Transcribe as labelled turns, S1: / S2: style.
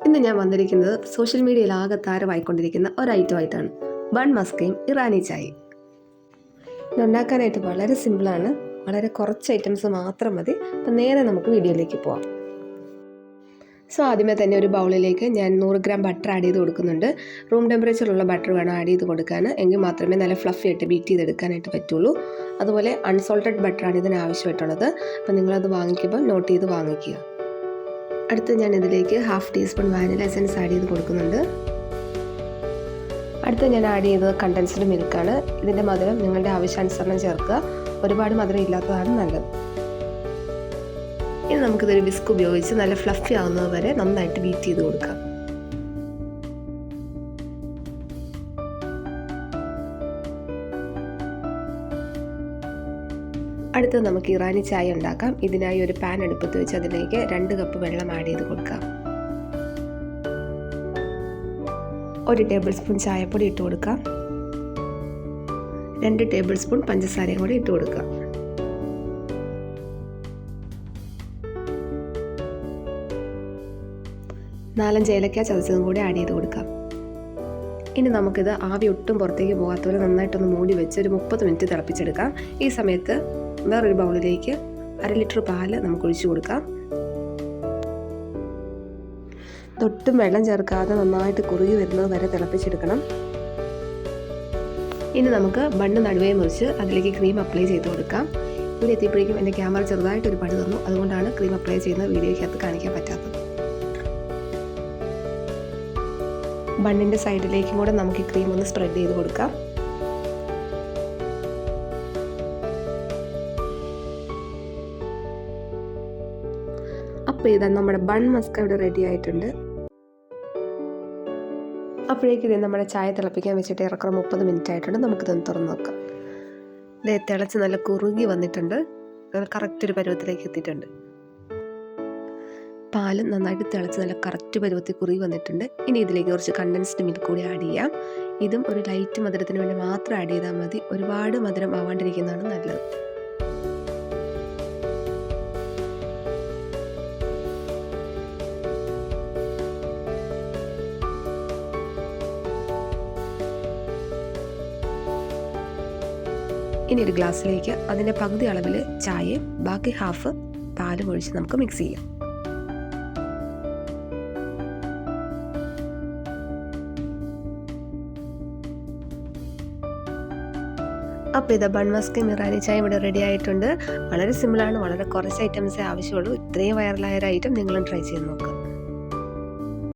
S1: ഇന്ന് ഞാൻ വന്നിരിക്കുന്നത് സോഷ്യൽ മീഡിയയിൽ ആകെ താരമായിക്കൊണ്ടിരിക്കുന്ന ഒരു ഐറ്റമായിട്ടാണ്. ബൺ മസ്കയും ഇറാനി ചായയും. ഇതുണ്ടാക്കാനായിട്ട് വളരെ സിമ്പിളാണ്. വളരെ കുറച്ച് ഐറ്റംസ് മാത്രം മതി. അപ്പം നേരെ നമുക്ക് വീഡിയോയിലേക്ക് പോവാം. ആദ്യമേ തന്നെ ഒരു ബൗളിലേക്ക് ഞാൻ 100 ഗ്രാം ബട്ടർ ആഡ് ചെയ്ത് കൊടുക്കുന്നുണ്ട്. റൂം ടെമ്പറേച്ചറുള്ള ബട്ടർ വേണം ആഡ് ചെയ്ത് കൊടുക്കാൻ. എങ്കിൽ മാത്രമേ നല്ല ഫ്ലഫി ആയിട്ട് ബീറ്റ് ചെയ്തെടുക്കാനായിട്ട് പറ്റുള്ളൂ. അതുപോലെ അൺസോൾട്ടഡ് ബട്ടറാണ് ഇതിന് ആവശ്യമായിട്ടുള്ളത്. അപ്പം നിങ്ങളത് വാങ്ങിക്കുമ്പോൾ നോട്ട് ചെയ്ത് വാങ്ങിക്കുക. അടുത്ത് ഞാൻ ഇതിലേക്ക് 1/2 ടീസ്പൂൺ വാനില എസൻസ് ആഡ് ചെയ്ത് കൊടുക്കുന്നുണ്ട്. അടുത്ത് ഞാൻ ആഡ് ചെയ്തത് കണ്ടൻസ്ഡ് മിൽക്കാണ്. ഇതിൻ്റെ മധുരം നിങ്ങളുടെ ആവശ്യാനുസരണം ചേർക്കുക. ഒരുപാട് മധുരം ഇല്ലാത്തതാണ് നല്ലത്. ഇനി നമുക്കിതൊരു വിസ്ക് ഉപയോഗിച്ച് നല്ല ഫ്ലഫി ആവുന്നത് വരെ നന്നായിട്ട് ബീറ്റ് ചെയ്ത് കൊടുക്കാം. അടുത്ത് നമുക്ക് ഇറാനി ചായ ഉണ്ടാക്കാം. ഇതിനായി ഒരു പാൻ അടുപ്പത്ത് വെച്ച് അതിലേക്ക് 2 കപ്പ് വെള്ളം ആഡ് ചെയ്ത് കൊടുക്കാം. 1 ടേബിൾ സ്പൂൺ ചായപ്പൊടി ഇട്ട് കൊടുക്കാം. 2 ടേബിൾ സ്പൂൺ പഞ്ചസാരയും കൂടി ഇട്ട് കൊടുക്കാം. നാലഞ്ച് ഏലക്ക ചതച്ചതും കൂടി ആഡ് ചെയ്ത് കൊടുക്കാം. ഇനി നമുക്കിത് ആവി ഒട്ടും പുറത്തേക്ക് പോകാത്തവരെ നന്നായിട്ടൊന്ന് മൂടി വെച്ച് ഒരു 30 മിനിറ്റ് തിളപ്പിച്ചെടുക്കാം. ഈ സമയത്ത് വേറൊരു ബൗളിലേക്ക് 1/2 ലിറ്റർ പാല് നമുക്ക് ഒഴിച്ചു കൊടുക്കാം. തൊട്ടും വെള്ളം ചേർക്കാതെ നന്നായിട്ട് കുറുകി വരുന്നത് വരെ തിളപ്പിച്ചെടുക്കണം. ഇനി നമുക്ക് ബണ്ണ് നടുവേ മുറിച്ച് അതിലേക്ക് ക്രീം അപ്ലൈ ചെയ്ത് കൊടുക്കാം. ഇവിടെ എത്തിയപ്പോഴേക്കും എൻ്റെ ക്യാമറ ചെറുതായിട്ടൊരു പണി തന്നു. അതുകൊണ്ടാണ് ക്രീം അപ്ലൈ ചെയ്യുന്നത് വീഡിയോയ്ക്കകത്ത് കാണിക്കാൻ പറ്റാത്തത്. ബണ്ണിൻ്റെ സൈഡിലേക്കും കൂടെ നമുക്ക് ഈ ക്രീം ഒന്ന് സ്പ്രെഡ് ചെയ്ത് കൊടുക്കാം. അപ്പോൾ ഇതാ നമ്മുടെ ബൺ മസ്ക ഇവിടെ റെഡി ആയിട്ടുണ്ട്. അപ്പോഴേക്കും ഇത് നമ്മുടെ ചായ തിളപ്പിക്കാൻ വെച്ചിട്ട് ഇറക്കുറ 30 മിനിറ്റ് ആയിട്ടുണ്ട്. നമുക്കിതൊന്ന് തുറന്ന് നോക്കാം. ഇത് തിളച്ച് നല്ല കുറുകി വന്നിട്ടുണ്ട്. കറക്റ്റ് ഒരു പരുവത്തിലേക്ക് എത്തിയിട്ടുണ്ട്. പാല് നന്നായിട്ട് തിളച്ച് നല്ല കറക്റ്റ് പരുവത്തിൽ കുറുകി വന്നിട്ടുണ്ട്. ഇനി ഇതിലേക്ക് കുറച്ച് കണ്ടൻസ്ഡ് മിൽക്ക് കൂടി ആഡ് ചെയ്യാം. ഇതും ഒരു ലൈറ്റ് മധുരത്തിന് വേണ്ടി മാത്രം ആഡ് ചെയ്താൽ മതി. ഒരുപാട് മധുരം ആവാണ്ടിരിക്കുന്നതാണ് നല്ലത്. ഇനി ഒരു ഗ്ലാസ്സിലേക്ക് അതിൻ്റെ പകുതി അളവിൽ ചായയും ബാക്കി ഹാഫ് പാലും ഒഴിച്ച് നമുക്ക് മിക്സ് ചെയ്യാം. അപ്പോൾ ഇത് ബൺ മസ്കയും ഇറാനി ചായ ഇവിടെ റെഡി ആയിട്ടുണ്ട്. വളരെ സിമ്പിളാണ്. വളരെ കുറച്ച് ഐറ്റംസേ ആവശ്യമുള്ളൂ. ഇത്രയും വൈറലായ ഒരു ഐറ്റം നിങ്ങളും ട്രൈ ചെയ്ത് നോക്കുക.